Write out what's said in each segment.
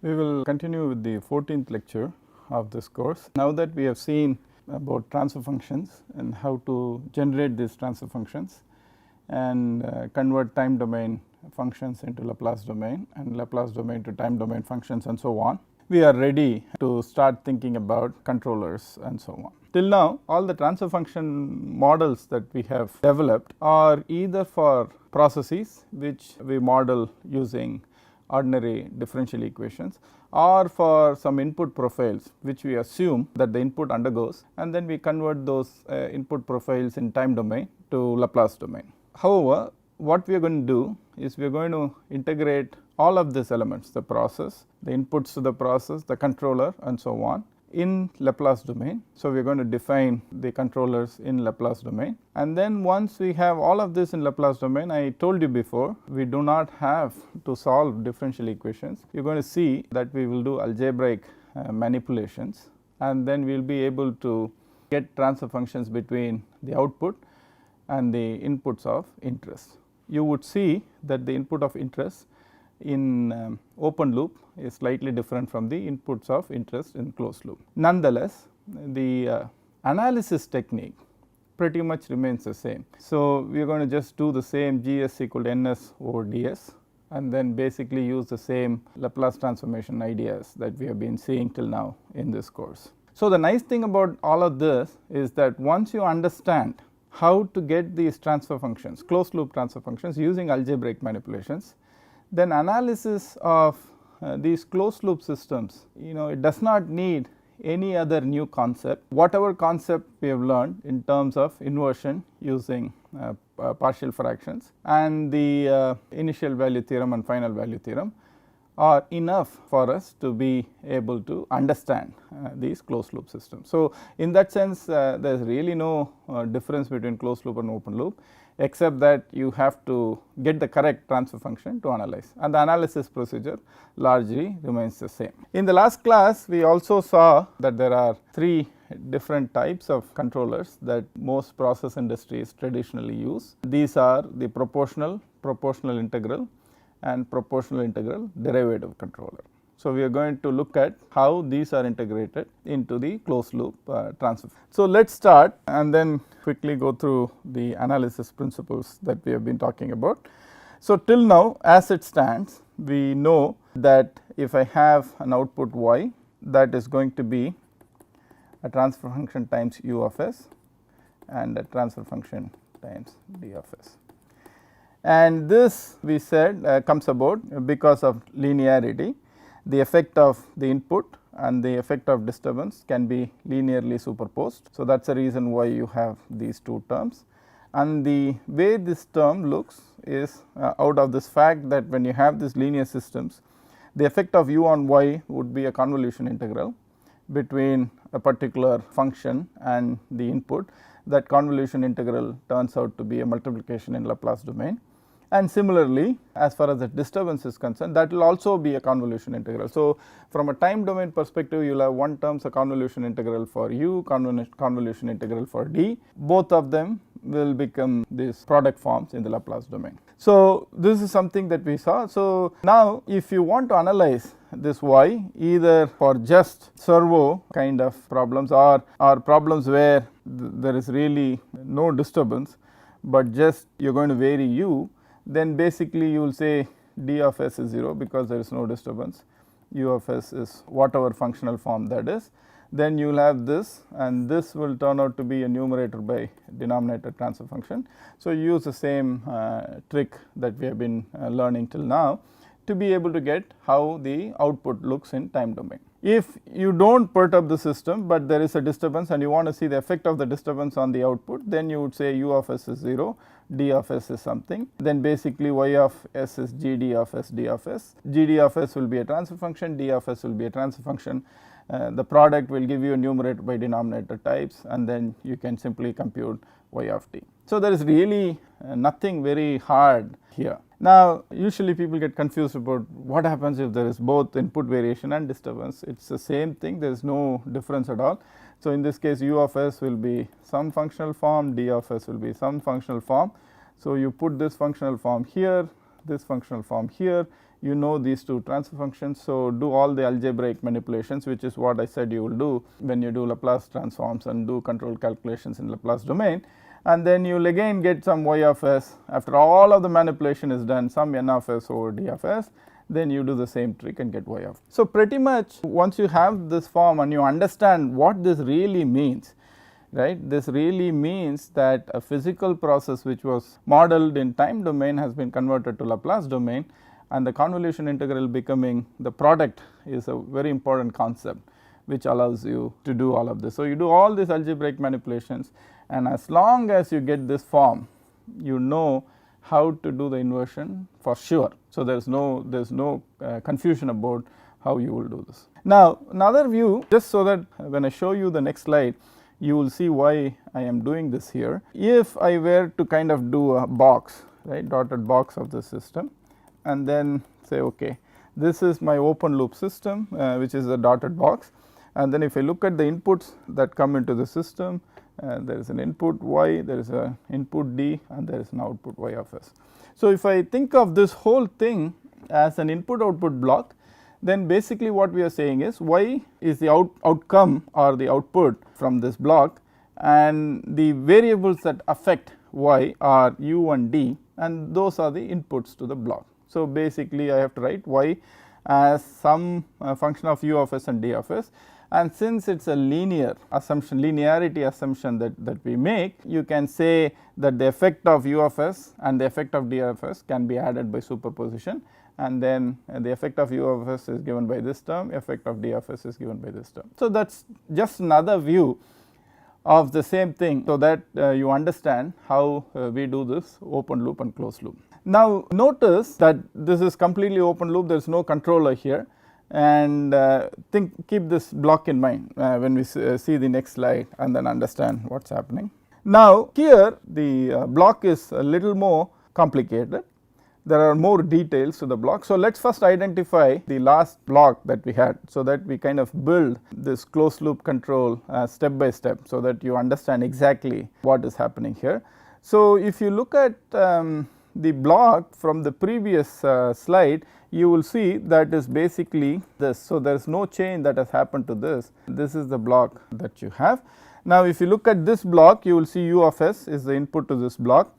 We will continue with the 14th lecture of this course. Now that we have seen about transfer functions and how to generate these transfer functions and convert time domain functions into Laplace domain and Laplace domain to time domain functions and so on, we are ready to start thinking about controllers and so on. Till now, all the transfer function models that we have developed are either for processes which we model using ordinary differential equations, or for some input profiles which we assume that the input undergoes, and then we convert those input profiles in time domain to Laplace domain. However, what we are going to do is we are going to integrate all of these elements, the process, the inputs to the process, the controller and so on, in Laplace domain. So, we are going to define the controllers in Laplace domain, and then once we have all of this in Laplace domain, I told you before, we do not have to solve differential equations. You are going to see that we will do algebraic manipulations, and then we will be able to get transfer functions between the output and the inputs of interest. You would see that the input of interest in open loop is slightly different from the inputs of interest in closed loop. Nonetheless, the analysis technique pretty much remains the same. So, we are going to just do the same Gs equal to Ns over ds, and then basically use the same Laplace transformation ideas that we have been seeing till now in this course. So, the nice thing about all of this is that once you understand how to get these transfer functions, closed loop transfer functions using algebraic manipulations, then analysis of these closed loop systems, it does not need any other new concept. Whatever concept we have learned in terms of inversion using partial fractions and the initial value theorem and final value theorem are enough for us to be able to understand these closed loop systems. So, in that sense there is really no difference between closed loop and open loop, except that you have to get the correct transfer function to analyze, and the analysis procedure largely remains the same. In the last class, we also saw that there are three different types of controllers that most process industries traditionally use. These are the proportional integral and proportional integral derivative controller. So, we are going to look at how these are integrated into the closed loop transfer. So, let us start and then quickly go through the analysis principles that we have been talking about. So, till now as it stands, we know that if I have an output y, that is going to be a transfer function times u of s and a transfer function times d of s. And this we said comes about because of linearity. The effect of the input and the effect of disturbance can be linearly superposed. So, that is the reason why you have these two terms, and the way this term looks is out of this fact that when you have these linear systems, the effect of u on y would be a convolution integral between a particular function and the input. That convolution integral turns out to be a multiplication in Laplace domain. And similarly, as far as the disturbance is concerned, that will also be a convolution integral. So, from a time domain perspective, you will have one term, so convolution integral for u, convolution integral for d. Both of them will become these product forms in the Laplace domain. So, this is something that we saw. So, now if you want to analyze this y either for just servo kind of problems or problems where there is really no disturbance, but just you are going to vary u, then basically you will say d of s is 0 because there is no disturbance, u of s is whatever functional form that is. Then you will have this, and this will turn out to be a numerator by denominator transfer function. So, use the same trick that we have been learning till now to be able to get how the output looks in time domain. If you do not perturb the system, but there is a disturbance and you want to see the effect of the disturbance on the output, then you would say u of s is 0, d of s is something, then basically y of s is g d of s d of s. G d of s will be a transfer function, d of s will be a transfer function. The product will give you a numerator by denominator types, and then you can simply compute y of t. So, there is really nothing very hard here. Now, usually people get confused about what happens if there is both input variation and disturbance. It is the same thing, there is no difference at all. So, in this case u of s will be some functional form, d of s will be some functional form. So, you put this functional form here, this functional form here, you know these two transfer functions. So, do all the algebraic manipulations, which is what I said you will do when you do Laplace transforms and do control calculations in Laplace domain, and then you will again get some y of s after all of the manipulation is done, some n of s over d of s, then you do the same trick and get y of. So, pretty much once you have this form and you understand what this really means, right, this really means that a physical process which was modeled in time domain has been converted to Laplace domain, and the convolution integral becoming the product is a very important concept which allows you to do all of this. So, you do all these algebraic manipulations, and as long as you get this form, you know how to do the inversion for sure. So, there is no confusion about how you will do this. Now, another view, just so that when I show you the next slide, you will see why I am doing this here. If I were to kind of do a box, right, dotted box of the system, and then say okay, this is my open loop system, which is a dotted box, and then if I look at the inputs that come into the system, there is an input y, there is an input d, and there is an output y of s. So, if I think of this whole thing as an input output block, then basically what we are saying is y is the outcome or the output from this block, and the variables that affect y are u and d, and those are the inputs to the block. So, basically I have to write y as some function of u of s and d of s, and since it is a linear assumption, linearity assumption that we make, you can say that the effect of u of s and the effect of d of s can be added by superposition, and then the effect of u of s is given by this term, effect of d of s is given by this term. So, that is just another view of the same thing, so that you understand how we do this open loop and closed loop. Now, notice that this is completely open loop, there is no controller here, and keep this block in mind when we see the next slide and then understand what is happening. Now, here the block is a little more complicated, there are more details to the block. So, let us first identify the last block that we had, so that we kind of build this closed loop control step by step, so that you understand exactly what is happening here. So, if you look at the block from the previous slide, you will see that is basically this. So, there is no change that has happened to this. This is the block that you have. Now, if you look at this block, you will see u of s is the input to this block,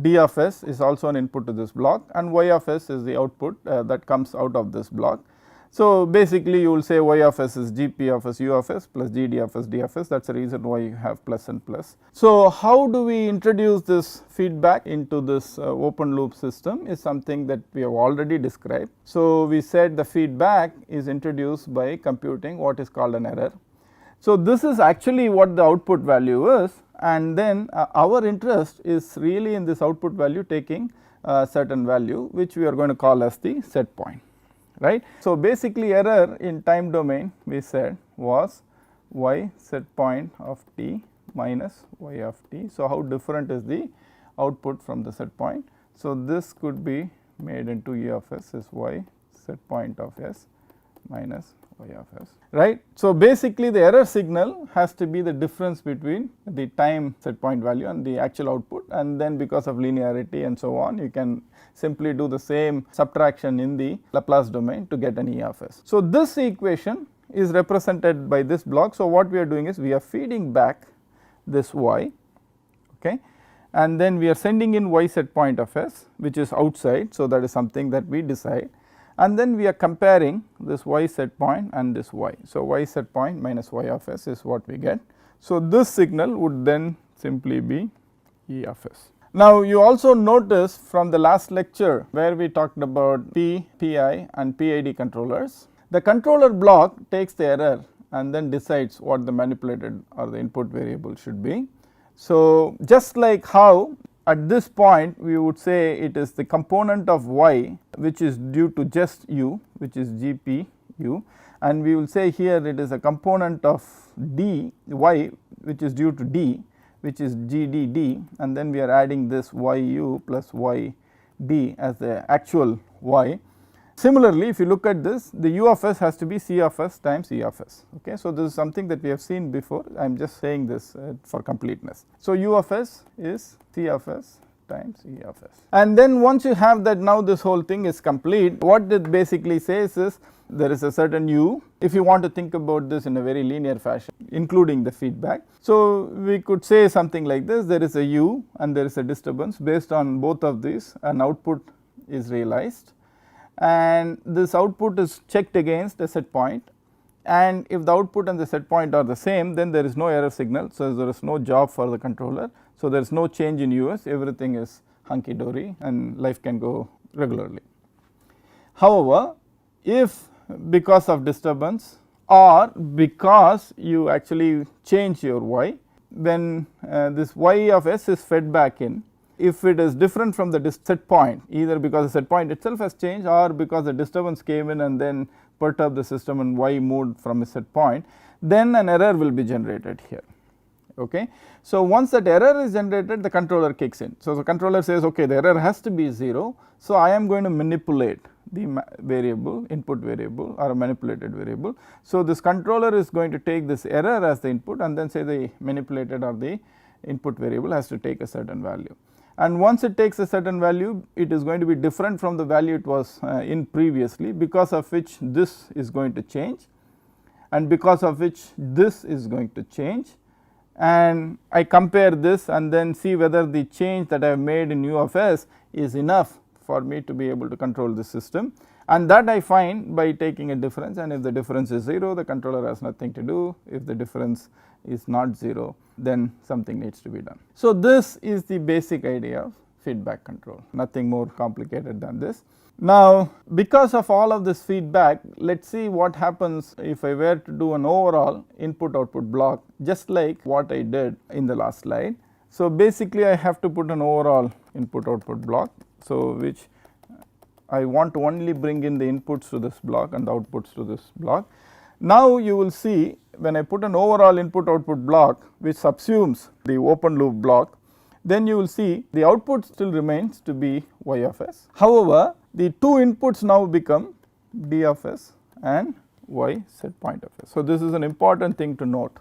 d of s is also an input to this block, and y of s is the output that comes out of this block. So, basically you will say y of s is gp of s u of s plus gd of s d of s, that is the reason why you have plus and plus. So, how do we introduce this feedback into this open loop system is something that we have already described. So, we said the feedback is introduced by computing what is called an error. So, this is actually what the output value is, and then our interest is really in this output value taking a certain value, which we are going to call as the set point, right. So, basically error in time domain we said was y set point of t minus y of t. So, how different is the output from the set point? So, this could be made into e of s is y set point of s minus y of s, right. So, basically the error signal has to be the difference between the time set point value and the actual output, and then because of linearity and so on, you can simply do the same subtraction in the Laplace domain to get an e of s. So, this equation is represented by this block. So, what we are doing is we are feeding back this y, okay, and then we are sending in y set point of s, which is outside. So, that is something that we decide, and then we are comparing this y set point and this y. So, y set point minus y of s is what we get. So, this signal would then simply be e of s. Now, you also notice from the last lecture where we talked about P, PI and PID controllers, the controller block takes the error and then decides what the manipulated or the input variable should be. So, just like how at this point we would say it is the component of y which is due to just u, which is gp u, and we will say here it is a component of d y which is due to d, which is gdd, and then we are adding this yu plus yd as the actual y. Similarly, if you look at this, the u of s has to be c of s times e of s. Okay. So, this is something that we have seen before, I am just saying this for completeness. So, u of s is c of s times E of s. And then once you have that, now this whole thing is complete. What it basically says is there is a certain u, if you want to think about this in a very linear fashion including the feedback. So we could say something like this, there is a u and there is a disturbance, based on both of these an output is realized, and this output is checked against a set point, and if the output and the set point are the same, then there is no error signal. So there is no job for the controller, so there is no change in us, everything is hunky dory and life can go regularly. However, if because of disturbance or because you actually change your y, when this y of s is fed back in, if it is different from the set point, either because the set point itself has changed or because the disturbance came in and then perturbed the system and y moved from a set point, then an error will be generated here. Okay. So once that error is generated, the controller kicks in. So the controller says, okay, the error has to be 0, so I am going to manipulate the variable, input variable or a manipulated variable. So this controller is going to take this error as the input and then say the manipulated or the input variable has to take a certain value. And once it takes a certain value, it is going to be different from the value it was in previously, because of which this is going to change and because of which this is going to change, and I compare this and then see whether the change that I have made in u of s is enough for me to be able to control the system, and that I find by taking a difference, and if the difference is 0, the controller has nothing to do. If the difference is not 0, then something needs to be done. So this is the basic idea of feedback control, nothing more complicated than this. Now because of all of this feedback, let us see what happens if I were to do an overall input output block, just like what I did in the last slide. So basically I have to put an overall input output block, so which I want to only bring in the inputs to this block and the outputs to this block. Now you will see when I put an overall input output block which subsumes the open loop block, then you will see the output still remains to be y of s. However, the two inputs now become d of s and y set point of s. So this is an important thing to note.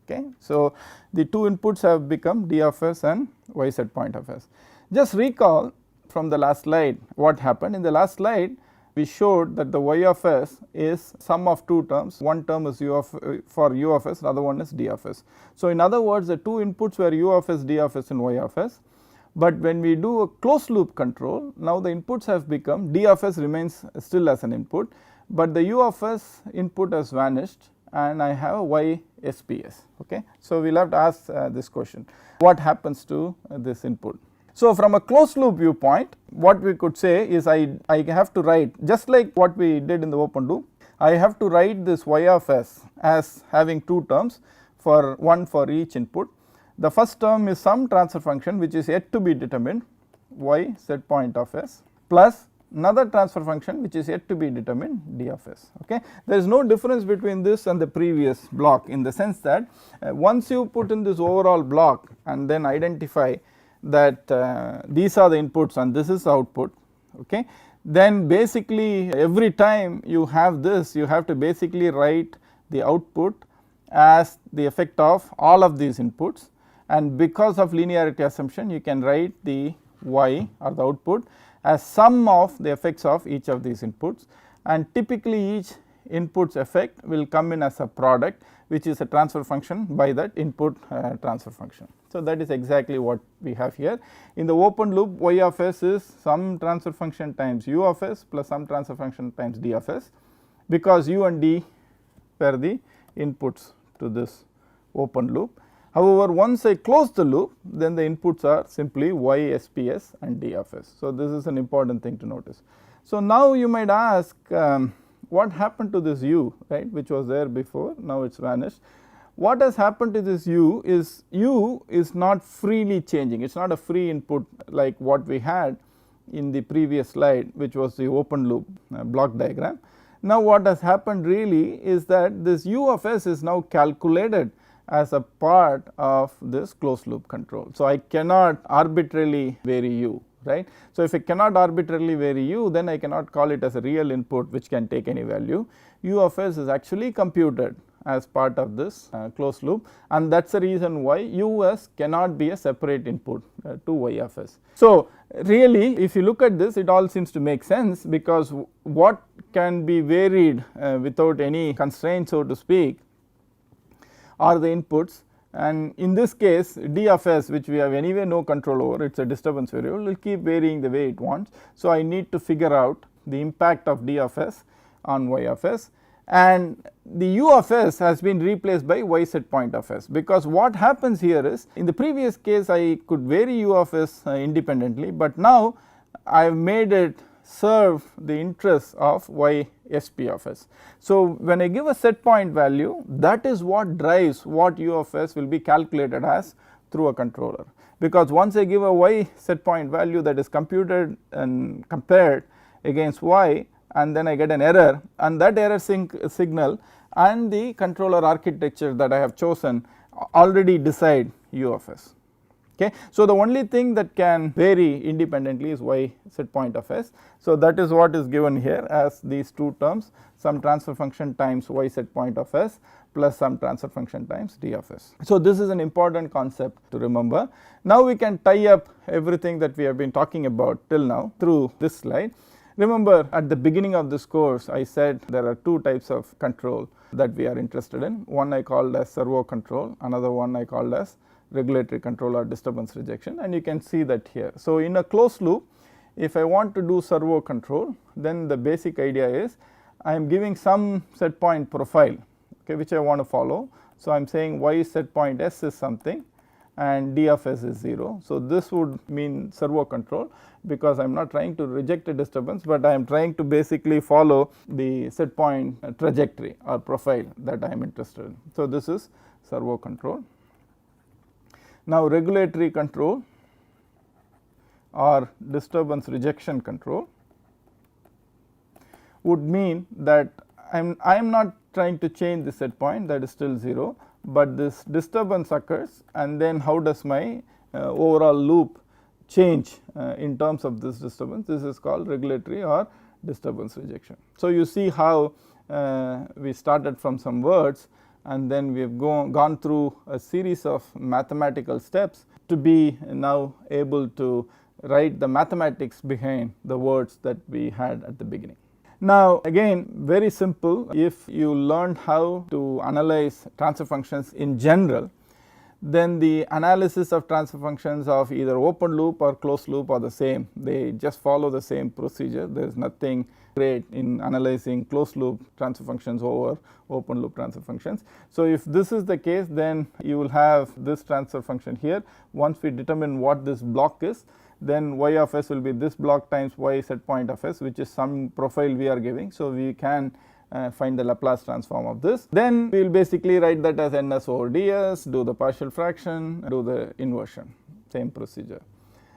Okay. So the two inputs have become d of s and y set point of s. Just recall from the last slide what happened. In the last slide we showed that the y of s is sum of two terms, one term is u of for u of s, the other one is d of s. So in other words, the two inputs were u of s, d of s and y of s, but when we do a closed loop control, now the inputs have become, d of s remains still as an input, but the u of s input has vanished and I have y SPS. Okay. So we will have to ask this question, what happens to this input? So from a closed loop viewpoint, what we could say is I have to write, just like what we did in the open loop, I have to write this y of s as having two terms, for one for each input. The first term is some transfer function which is yet to be determined, y set point of s, plus another transfer function which is yet to be determined, d of s. Okay. There is no difference between this and the previous block, in the sense that once you put in this overall block and then identify that these are the inputs and this is the output, okay, then basically every time you have this, you have to basically write the output as the effect of all of these inputs, and because of linearity assumption you can write the y or the output as sum of the effects of each of these inputs, and typically each input's effect will come in as a product which is a transfer function by that input transfer function. So that is exactly what we have here. In the open loop, y of s is some transfer function times u of s plus some transfer function times d of s, because u and d were the inputs to this open loop. However, once I close the loop, then the inputs are simply y SPS and d of s. So this is an important thing to notice. So now you might ask, what happened to this u, right, which was there before, now it is vanished. What has happened to this u is not freely changing, it is not a free input like what we had in the previous slide, which was the open loop block diagram. Now what has happened really is that this u of s is now calculated as a part of this closed loop control. So I cannot arbitrarily vary u, right. So if I cannot arbitrarily vary u, then I cannot call it as a real input which can take any value. U of s is actually computed as part of this closed loop, and that is the reason why US cannot be a separate input to Y of S. So, really if you look at this, it all seems to make sense, because what can be varied without any constraint, so to speak, are the inputs, and in this case D of S, which we have anyway no control over, it is a disturbance variable, will keep varying the way it wants. So, I need to figure out the impact of D of S on Y of S, and the U of S has been replaced by Y set point of S, because what happens here is, in the previous case I could vary U of S independently, but now I have made it serve the interests of Y SP of S. So, when I give a set point value, that is what drives what U of S will be calculated as through a controller, because once I give a Y set point value that is computed and compared against Y, and then I get an error, and that error signal and the controller architecture that I have chosen already decide U of S. Okay. So, the only thing that can vary independently is Y set point of S. So, that is what is given here as these two terms, some transfer function times Y set point of S plus some transfer function times D of S. So, this is an important concept to remember. Now, we can tie up everything that we have been talking about till now through this slide. Remember, at the beginning of this course I said there are two types of control that we are interested in. One I called as servo control, another one I called as regulatory control or disturbance rejection, and you can see that here. So, in a closed loop, if I want to do servo control, then the basic idea is I am giving some set point profile, okay, which I want to follow. So, I am saying Y set point S is something and D of S is 0. So, this would mean servo control, because I am not trying to reject a disturbance, but I am trying to basically follow the set point trajectory or profile that I am interested in. So, this is servo control. Now, regulatory control or disturbance rejection control would mean that I am not trying to change the set point, that is still 0, but this disturbance occurs, and then how does my overall loop change in terms of this disturbance. This is called regulatory or disturbance rejection. So, you see how we started from some words, and then we have gone through a series of mathematical steps to be now able to write the mathematics behind the words that we had at the beginning. Now, again, very simple. If you learned how to analyze transfer functions in general, then the analysis of transfer functions of either open loop or closed loop are the same. They just follow the same procedure. There is nothing great in analyzing closed loop transfer functions over open loop transfer functions. So, if this is the case, then you will have this transfer function here. Once we determine what this block is, then Y of S will be this block times Y set point of S, which is some profile we are giving. So, we can find the Laplace transform of this. Then we will basically write that as ns over ds, do the partial fraction, do the inversion, same procedure.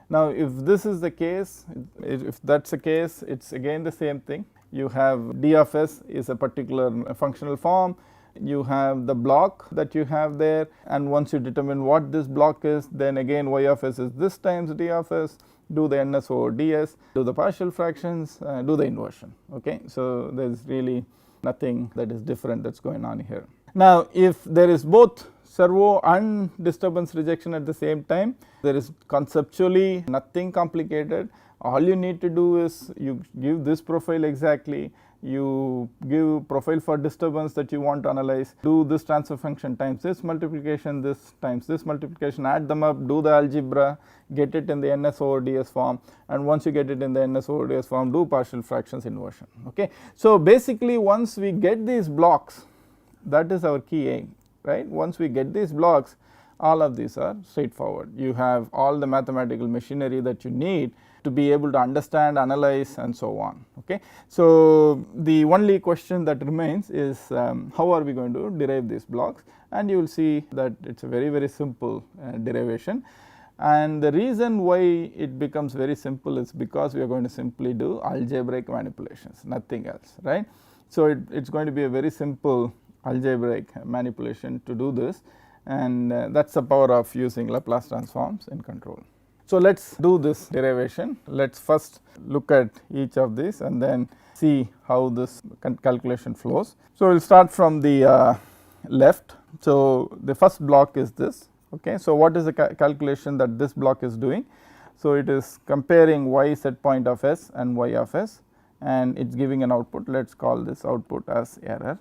Now, if this is the case, if that is the case, it is again the same thing. You have D of S is a particular functional form, you have the block that you have there, and once you determine what this block is, then again Y of S is this times D of S, do the ns over ds, do the partial fractions, do the inversion. Okay. So, there is really nothing that is different that is going on here. Now, if there is both servo and disturbance rejection at the same time, there is conceptually nothing complicated. All you need to do is you give this profile exactly, you give profile for disturbance that you want to analyze, do this transfer function times this multiplication, this times this multiplication, add them up, do the algebra, get it in the ns over ds form, and once you get it in the ns over ds form, do partial fractions inversion. Okay. So, basically once we get these blocks, that is our key aim, right. Once we get these blocks, all of these are straightforward. You have all the mathematical machinery that you need to be able to understand, analyze, and so on. Okay. So, the only question that remains is how are we going to derive these blocks, and you will see that it is a very simple derivation. And the reason why it becomes very simple is because we are going to simply do algebraic manipulations, nothing else, right. So, it is going to be a very simple algebraic manipulation to do this, and that is the power of using Laplace transforms in control. So, let us do this derivation. Let us first look at each of these and then see how this calculation flows. So, we will start from the left. So, the first block is this. Okay. So, what is the calculation that this block is doing? So, it is comparing y set point of s and y of s, and it is giving an output. Let us call this output as error.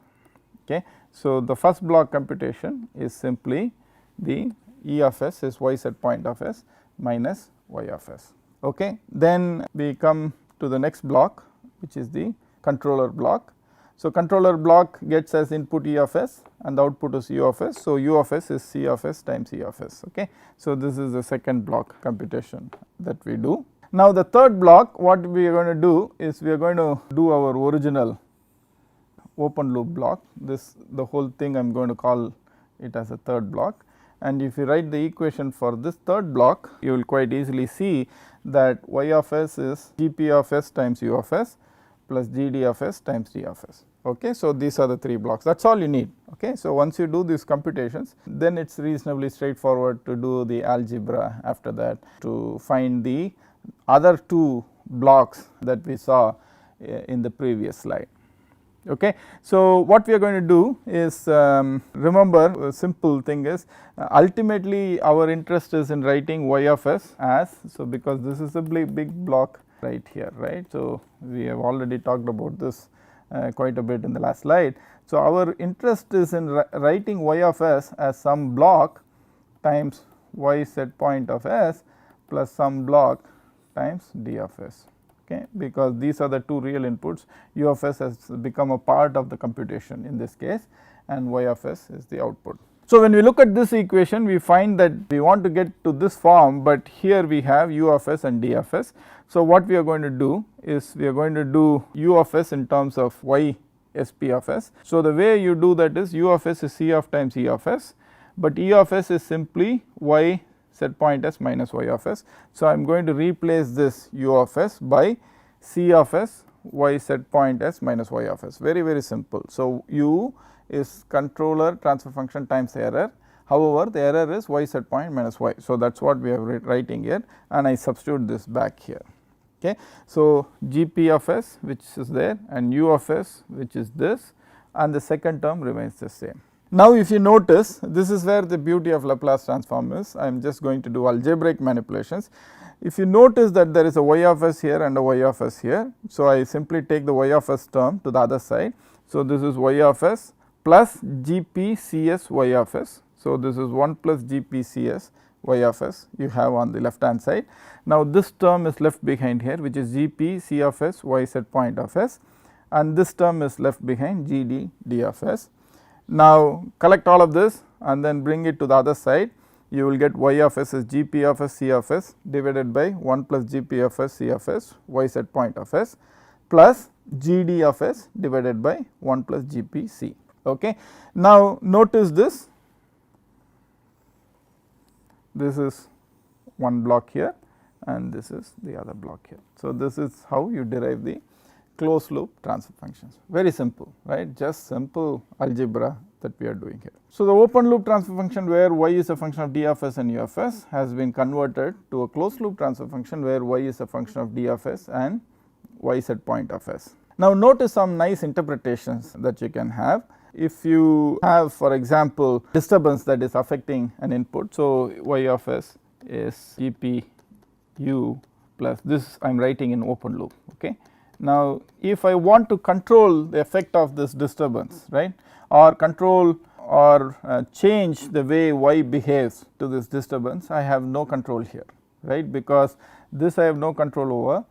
Okay. So, the first block computation is simply the E of s is y set point of s minus y of s. Okay. Then we come to the next block, which is the controller block. So, controller block gets as input E of s and the output is U of s. So, U of s is C of s times E of s. Okay. So, this is the second block computation that we do. Now, the third block, what we are going to do is we are going to do our original open loop block. This, the whole thing I am going to call it as a third block, and if you write the equation for this third block, you will quite easily see that y of s is Gp of s times U of s plus Gd of s times D of s. Okay. So, these are the three blocks, that is all you need. Okay. So, once you do these computations, then it is reasonably straightforward to do the algebra after that to find the other two blocks that we saw in the previous slide. Okay. So, what we are going to do is remember, a simple thing is ultimately our interest is in writing y of s as, so because this is a big block right here, right. So, we have already talked about this quite a bit in the last slide. So, our interest is in writing y of s as some block times y set point of s plus some block times D of s. Okay, because these are the two real inputs. U of s has become a part of the computation in this case, and y of s is the output. So, when we look at this equation, we find that we want to get to this form, but here we have U of s and D of s. So, what we are going to do is we are going to do U of s in terms of y sp of s. So, the way you do that is U of s is C of times E of s, but E of s is simply y set point s minus y of s. So, I am going to replace this U of s by C of s y set point s minus y of s, very simple. So, U is controller transfer function times error, however, the error is y set point minus y. So, that is what we are writing here, and I substitute this back here. Okay. So, Gp of s which is there and U of s which is this, and the second term remains the same. Now, if you notice, this is where the beauty of Laplace transform is. I am just going to do algebraic manipulations. If you notice that there is a y of s here and a y of s here, so I simply take the y of s term to the other side. So, this is y of s plus Gp Cs y of s. So, this is 1 plus Gp Cs y of s you have on the left hand side. Now, this term is left behind here, which is Gp C of s y set point of s, and this term is left behind Gd D of s. Now, collect all of this and then bring it to the other side, you will get y of s is Gp of s C of s divided by 1 plus Gp of s C of s y set point of s plus Gd of s divided by 1 plus Gp C. Okay. Now, notice this is one block here and this is the other block here. So, this is how you derive the closed loop transfer functions, very simple, right, just simple algebra that we are doing here. So, the open loop transfer function where y is a function of D of s and U of s has been converted to a closed loop transfer function where y is a function of D of s and y set point of s. Now, notice some nice interpretations that you can have. If you have, for example, disturbance that is affecting an input, so y of s is Gp u plus this I am writing in open loop. Okay. Now, if I want to control the effect of this disturbance, right, or control or change the way y behaves to this disturbance, I have no control here, right, because this I have no control over,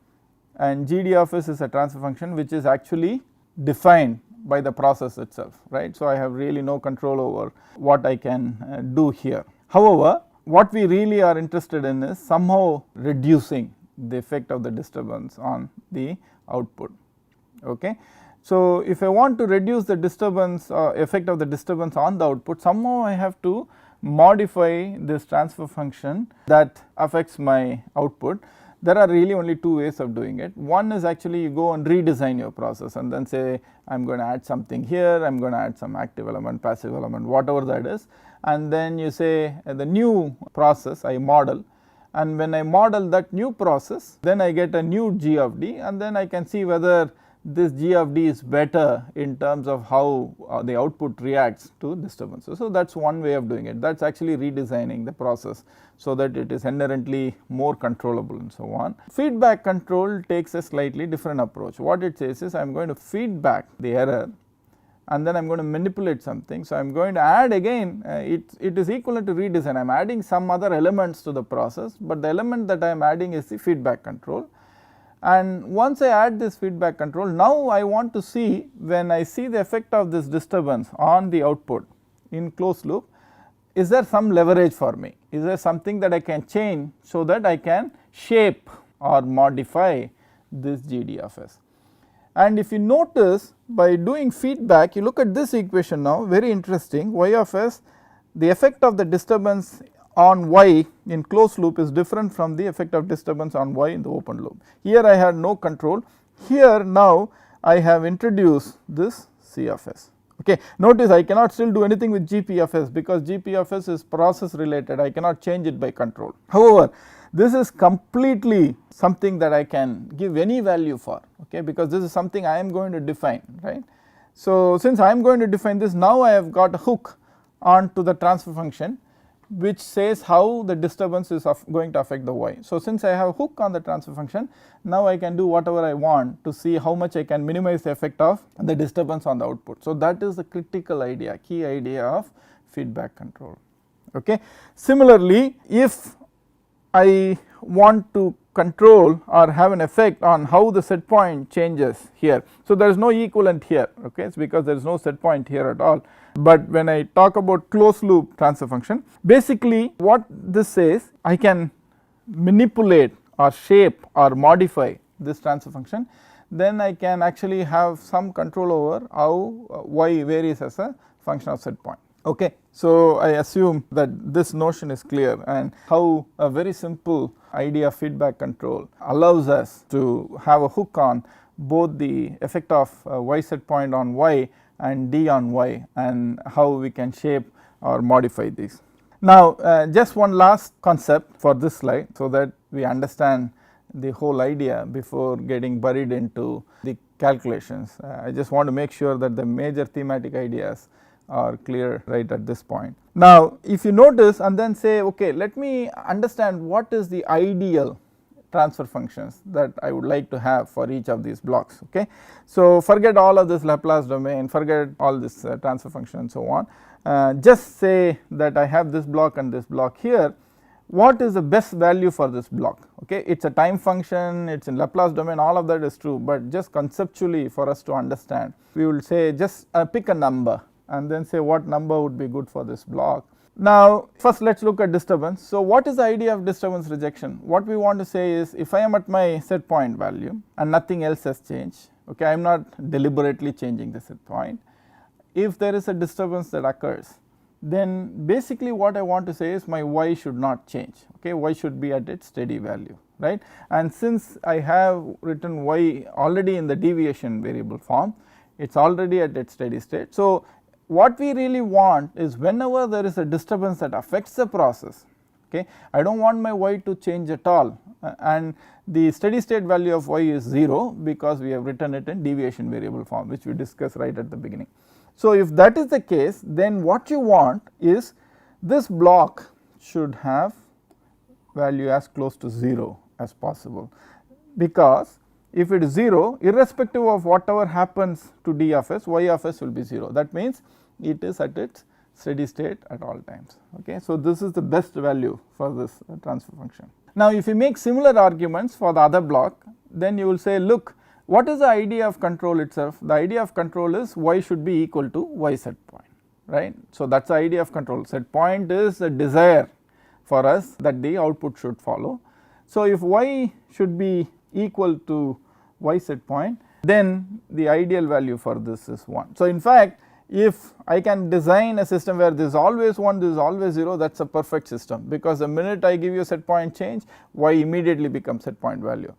and Gd of s is a transfer function which is actually defined by the process itself, right. So, I have really no control over what I can do here. However, what we really are interested in is somehow reducing the effect of the disturbance on the output. Okay. So, if I want to reduce the disturbance effect of the disturbance on the output, somehow I have to modify this transfer function that affects my output. There are really only two ways of doing it. One is actually you go and redesign your process and then say I am going to add something here, I am going to add some active element, passive element, whatever that is, and then you say the new process I model, and when I model that new process, then I get a new G of D, and then I can see whether this G of D is better in terms of how the output reacts to disturbances. So, that is one way of doing it, that is actually redesigning the process so that it is inherently more controllable and so on. Feedback control takes a slightly different approach. What it says is I am going to feedback the error and then I am going to manipulate something. So, I am going to add again it is equivalent to redesign, I am adding some other elements to the process, but the element that I am adding is the feedback control. And once I add this feedback control, now I want to see when I see the effect of this disturbance on the output in closed loop, is there some leverage for me, is there something that I can change so that I can shape or modify this GD of S. And if you notice, by doing feedback, you look at this equation now, very interesting, y of S, the effect of the disturbance on y in closed loop is different from the effect of disturbance on y in the open loop. Here I had no control, here now I have introduced this C of S. Okay. Notice I cannot still do anything with GP of S because GP of S is process related, I cannot change it by control. However, this is completely something that I can give any value for, okay, because this is something I am going to define, right. So, since I am going to define this, now I have got a hook onto the transfer function which says how the disturbance is going to affect the y. So, since I have a hook on the transfer function, now I can do whatever I want to see how much I can minimize the effect of the disturbance on the output. So, that is the critical idea, key idea of feedback control. Okay. Similarly, if I want to control or have an effect on how the set point changes here. So, there is no equivalent here, okay, it is because there is no set point here at all. But when I talk about closed loop transfer function, basically what this says, I can manipulate or shape or modify this transfer function, then I can actually have some control over how y varies as a function of set point. Okay. So, I assume that this notion is clear and how a very simple idea of feedback control allows us to have a hook on both the effect of y set point on y and d on y and how we can shape or modify these. Now, just one last concept for this slide so that we understand the whole idea before getting buried into the calculations. I just want to make sure that the major thematic ideas are clear right at this point. Now, if you notice and then say, okay, let me understand what is the ideal transfer functions that I would like to have for each of these blocks. Okay. So, forget all of this Laplace domain, forget all this transfer function and so on, just say that I have this block and this block here, what is the best value for this block. Okay. It is a time function, it is in Laplace domain, all of that is true, but just conceptually for us to understand, we will say just pick a number and then say what number would be good for this block. Now, first let us look at disturbance. So, what is the idea of disturbance rejection? What we want to say is, if I am at my set point value and nothing else has changed, okay, I am not deliberately changing the set point. If there is a disturbance that occurs, then basically what I want to say is my y should not change, okay, y should be at its steady value, right. And since I have written y already in the deviation variable form, it is already at its steady state. So, what we really want is whenever there is a disturbance that affects the process, okay, I do not want my y to change at all and the steady state value of y is 0 because we have written it in deviation variable form, which we discussed right at the beginning. So, if that is the case, then what you want is this block should have value as close to 0 as possible, because if it is 0, irrespective of whatever happens to d of s, y of s will be 0. That means it is at its steady state at all times. Okay. So, this is the best value for this transfer function. Now, if you make similar arguments for the other block, then you will say, look, what is the idea of control itself? The idea of control is y should be equal to y set point, right. So, that is the idea of control. Set point is a desire for us that the output should follow. So, if y should be equal to y set point, then the ideal value for this is 1. So, in fact, if I can design a system where this is always 1, this is always 0, that is a perfect system, because the minute I give you a set point change, y immediately becomes set point value,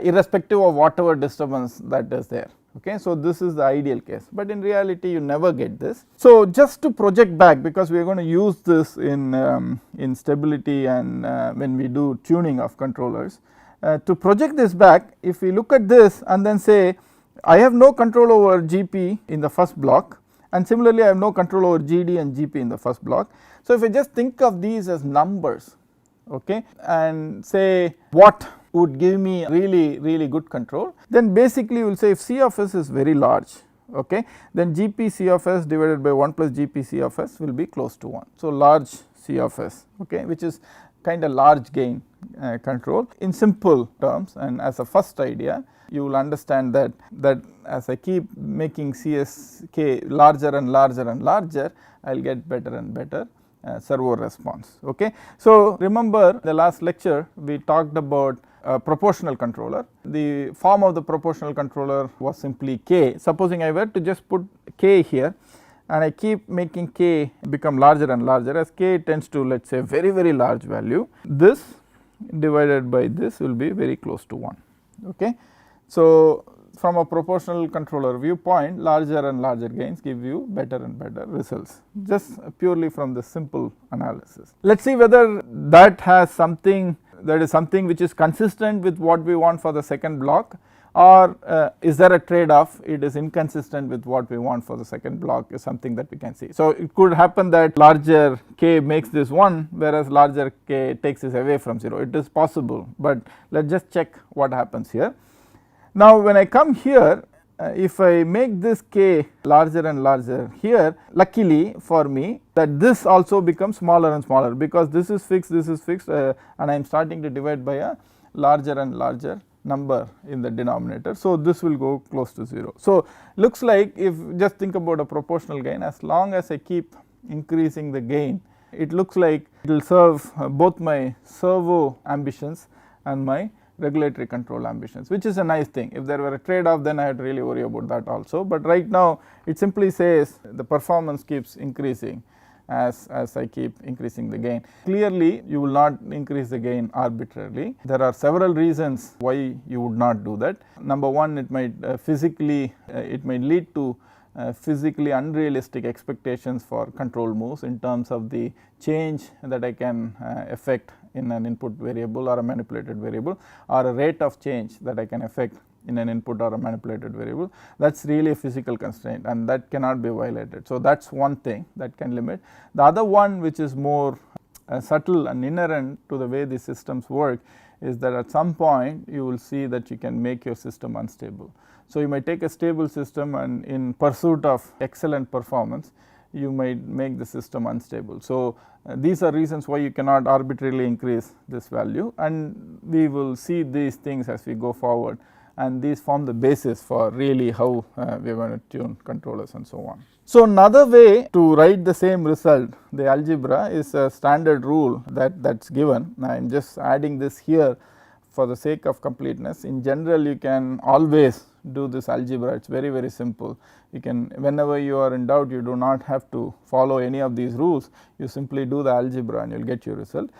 irrespective of whatever disturbance that is there. Okay. So, this is the ideal case, but in reality you never get this. So, just to project back, because we are going to use this in stability and when we do tuning of controllers, to project this back, if we look at this and then say I have no control over GP in the first block, and similarly I have no control over GD and GP in the first block. So, if I just think of these as numbers, okay, and say what would give me really good control, then basically we will say if C of s is very large, okay, then GP C of s divided by 1 plus GP C of s will be close to 1. So, large C of s, okay, which is kind of large gain control in simple terms, and as a first idea you will understand that as I keep making CSK larger and larger and larger, I will get better and better servo response. Okay. So, remember the last lecture we talked about a proportional controller. The form of the proportional controller was simply K. Supposing I were to just put K here and I keep making K become larger and larger, as K tends to, let us say, very large value, this divided by this will be very close to 1. Okay. So, from a proportional controller viewpoint, larger and larger gains give you better and better results, just purely from the simple analysis. Let us see whether that has something, that is something which is consistent with what we want for the second block, or is there a trade off, it is inconsistent with what we want for the second block, is something that we can see. So, it could happen that larger K makes this 1, whereas larger K takes this away from 0, it is possible, but let us just check what happens here. Now, when I come here, if I make this K larger and larger here, luckily for me that this also becomes smaller and smaller, because this is fixed, and I am starting to divide by a larger and larger number in the denominator. So, this will go close to 0. So, looks like if just think about a proportional gain, as long as I keep increasing the gain, it looks like it will serve both my servo ambitions and my regulatory control ambitions, which is a nice thing. If there were a trade off, then I had to really worry about that also, but right now it simply says the performance keeps increasing as I keep increasing the gain. Clearly you will not increase the gain arbitrarily. There are several reasons why you would not do that. Number one, it might it may lead to physically unrealistic expectations for control moves in terms of the change that I can effect in an input variable or a manipulated variable, or a rate of change that I can effect in an input or a manipulated variable. That is really a physical constraint and that cannot be violated. So, that is one thing that can limit. The other one, which is more subtle and inherent to the way these systems work, is that at some point you will see that you can make your system unstable. So, you might take a stable system and in pursuit of excellent performance you might make the system unstable. So, these are reasons why you cannot arbitrarily increase this value, and we will see these things as we go forward, and these form the basis for really how we are going to tune controllers and so on. So, another way to write the same result, the algebra, is a standard rule that is given. I am just adding this here for the sake of completeness. In general, you can always do this algebra, it is very simple. You can, whenever you are in doubt, you do not have to follow any of these rules, you simply do the algebra and you will get your result.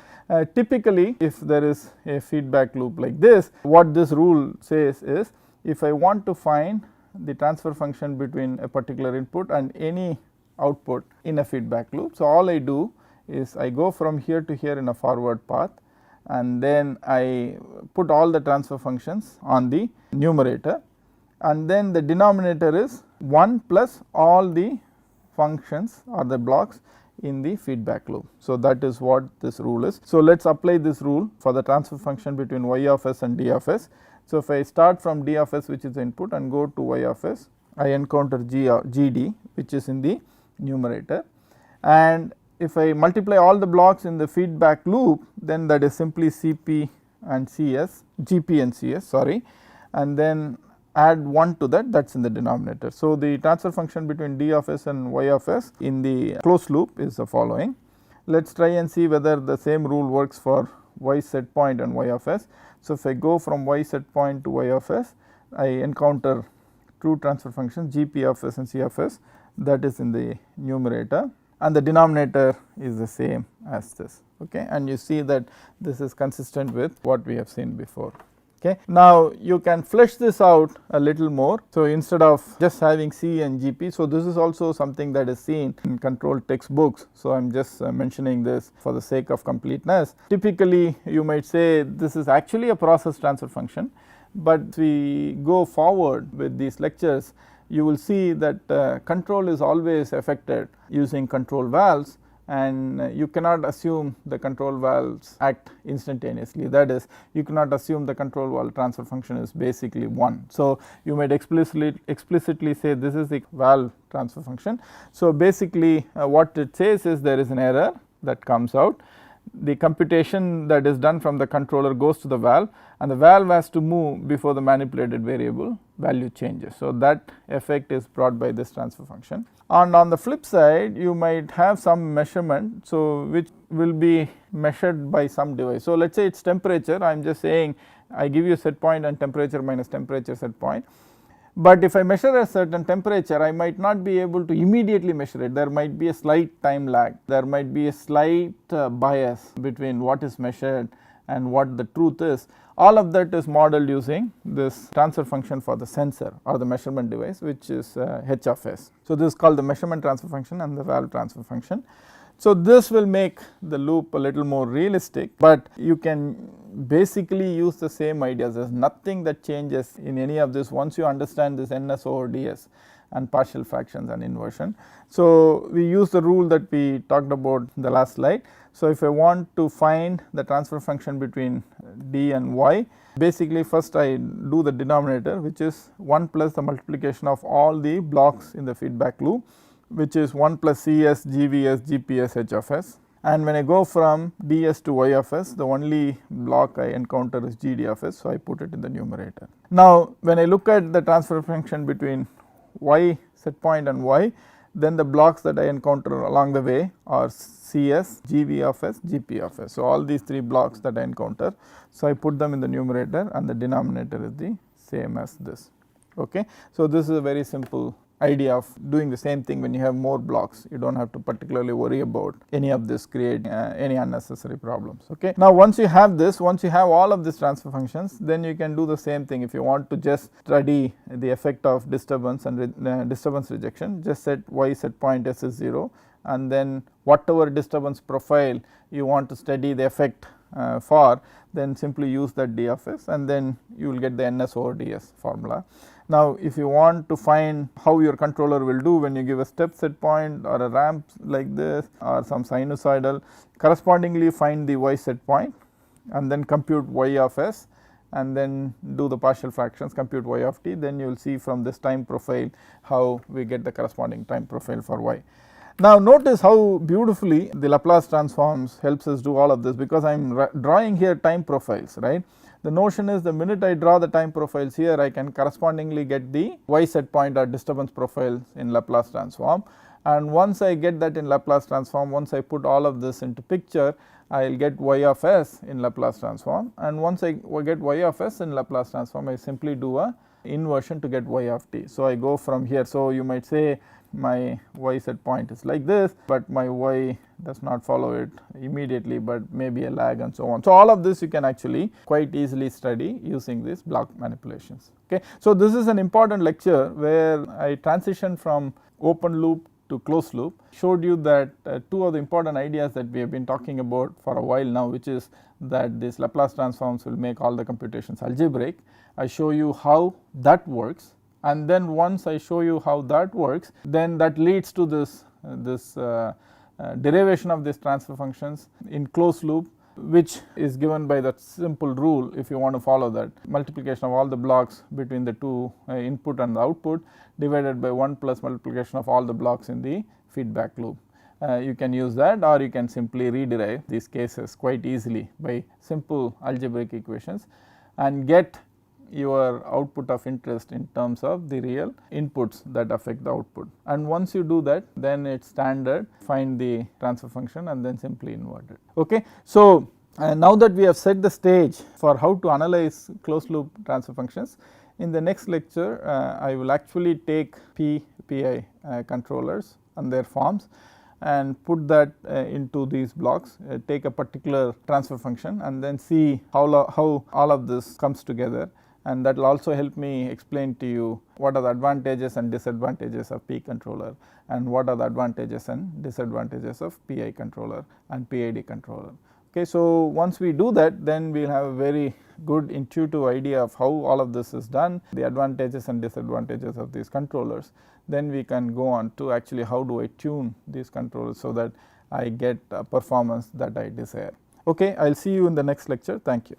Typically, if there is a feedback loop like this, what this rule says is, if I want to find the transfer function between a particular input and any output in a feedback loop. So, all I do is I go from here to here in a forward path, and then I put all the transfer functions on the numerator, and then the denominator is 1 plus all the functions or the blocks in the feedback loop. So, that is what this rule is. So, let us apply this rule for the transfer function between y of s and d of s. So, if I start from d of s, which is the input, and go to y of s, I encounter gd, which is in the numerator, and if I multiply all the blocks in the feedback loop, then that is simply Cp and Cs, Gp and Cs, sorry, and then add 1 to that is in the denominator. So, the transfer function between d of s and y of s in the closed loop is the following. Let us try and see whether the same rule works for y set point and y of s. So, if I go from y set point to y of s, I encounter two transfer functions Gp of s and C of s, that is in the numerator, and the denominator is the same as this, okay, and you see that this is consistent with what we have seen before. Okay. Now, you can flesh this out a little more. So, instead of just having C and GP, so this is also something that is seen in control textbooks. So, I am just mentioning this for the sake of completeness. Typically, you might say this is actually a process transfer function, but if we go forward with these lectures, you will see that control is always effected using control valves, and you cannot assume the control valves act instantaneously. That is, you cannot assume the control valve transfer function is basically 1. So, you might explicitly say this is the valve transfer function. So, basically what it says is there is an error that comes out. The computation that is done from the controller goes to the valve, and the valve has to move before the manipulated variable value changes. So, that effect is brought by this transfer function. And on the flip side, you might have some measurement, so which will be measured by some device. So, let us say it is temperature. I am just saying I give you set point and temperature minus temperature set point. But if I measure a certain temperature, I might not be able to immediately measure it. There might be a slight time lag, there might be a slight bias between what is measured and what the truth is. All of that is modeled using this transfer function for the sensor or the measurement device, which is h of s. So, this is called the measurement transfer function and the valve transfer function. So, this will make the loop a little more realistic, but you can basically use the same ideas. There is nothing that changes in any of this once you understand this ns over ds and partial fractions and inversion. So, we use the rule that we talked about in the last slide. So, if I want to find the transfer function between d and y, basically first I do the denominator, which is 1 plus the multiplication of all the blocks in the feedback loop, which is 1 plus Cs, GVs, GPS, h of s. And when I go from ds to y of s, the only block I encounter is gd of s, so I put it in the numerator. Now, when I look at the transfer function between y set point and y, then the blocks that I encounter along the way are Cs, Gv of s, Gp of s. So, all these 3 blocks that I encounter, so I put them in the numerator and the denominator is the same as this. Okay. So, this is a very simple idea of doing the same thing when you have more blocks. You do not have to particularly worry about any of this create any unnecessary problems. Okay. Now, once you have this, once you have all of these transfer functions, then you can do the same thing. If you want to just study the effect of disturbance and disturbance rejection, just set y set point s is 0, and then whatever disturbance profile you want to study the effect for, then simply use that d of s, and then you will get the ns over ds formula. Now, if you want to find how your controller will do when you give a step set point or a ramp like this or some sinusoidal, correspondingly find the y set point and then compute y of s, and then do the partial fractions, compute y of t, then you will see from this time profile how we get the corresponding time profile for y. Now, notice how beautifully the Laplace transforms helps us do all of this, because I am drawing here time profiles, right. The notion is the minute I draw the time profiles here, I can correspondingly get the y set point or disturbance profiles in Laplace transform, and once I get that in Laplace transform, once I put all of this into picture, I will get y of s in Laplace transform, and once I get y of s in Laplace transform, I simply do a inversion to get y of t. So, I go from here. So, you might say my y set point is like this, but my y does not follow it immediately, but maybe a lag and so on. So, all of this you can actually quite easily study using these block manipulations. Okay. So, this is an important lecture where I transition from open loop to closed loop, showed you that 2 of the important ideas that we have been talking about for a while now, which is that these Laplace transforms will make all the computations algebraic. I show you how that works, and then once I show you how that works, then that leads to this derivation of these transfer functions in closed loop, which is given by that simple rule. If you want to follow that, multiplication of all the blocks between the 2 input and the output divided by 1 plus multiplication of all the blocks in the feedback loop. You can use that, or you can simply rederive these cases quite easily by simple algebraic equations and get your output of interest in terms of the real inputs that affect the output. And once you do that, then it is standard, find the transfer function and then simply invert it. Okay. So, now that we have set the stage for how to analyze closed loop transfer functions, in the next lecture I will actually take PI controllers and their forms and put that into these blocks, take a particular transfer function and then see how all of this comes together, and that will also help me explain to you what are the advantages and disadvantages of P controller and what are the advantages and disadvantages of PI controller and PID controller. Okay, so, once we do that, then we will have a very good intuitive idea of how all of this is done, the advantages and disadvantages of these controllers. Then we can go on to actually how do I tune these controllers, so that I get performance that I desire. Okay, I will see you in the next lecture. Thank you.